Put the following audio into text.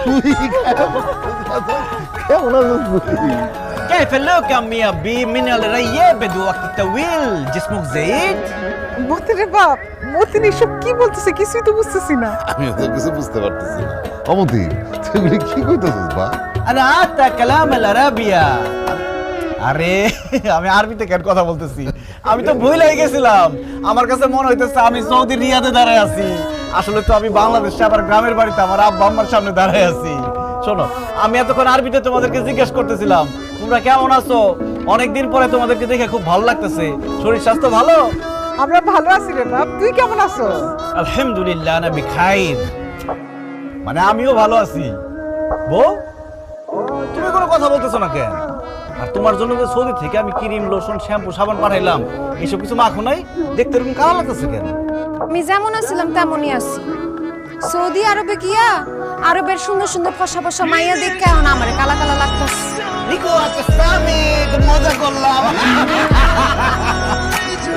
তুই কেমন আছিস? كيف اللوك يا أمي أبي من الرياب بدو وقت طويل جسمك زايد মতি রে বাপ, মতিন এসব কি বলতেছে কিছুই তো বুঝতেছি না। আমি তো কিছু বুঝতে পারতেছি না। অমতি তুই এগুলি কি কইতেছিস বা? أنا عادة كلام العربية আরে আমি আরবিতে কেন কথা বলতেছি, আমি তো ভুলেই গেছিলাম। আমার কাছে মনে হইতেছে আমি সৌদি রিয়াদে দাঁড়ায় আছি, আসলে তো আমি বাংলাদেশে আবার গ্রামের বাড়িতে আমার আব্বা আম্মার সামনে দাঁড়ায় আছি। শোনো, আমি এতক্ষণ আরবিতে তোমাদেরকে জিজ্ঞেস করতেছিলাম তোমরা কেমন আছো, অনেকদিন পরে তোমাদেরকে দেখে খুব ভালো লাগতেছে, শরীর স্বাস্থ্য ভালো? আমরা ভালো আছি রে বাপ, তুই কেমন আছিস? আলহামদুলিল্লাহ না বিখাইর, মানে আমিও ভালো আছি। বউ তুমি কোনো কথা বলতেছো না কেন? আর তোমার জন্য যে সৌদি থেকে আমি ক্রিম লোশন শ্যাম্পু সাবান পাঠাইলাম, এইসব কিছু মাখো নাই, দেখতে এরকম কালো লাগতেছে কেন? আমি যেমন আছিলাম তেমনই আছি। সৌদি আরবে গিয়া আরবের সুন্দর সুন্দর ফসা ফসা মাইয়া দেখে এখন আমার কালা কালা লাগতেছে। নিকো আচ্ছা সামিক মজা করলাম।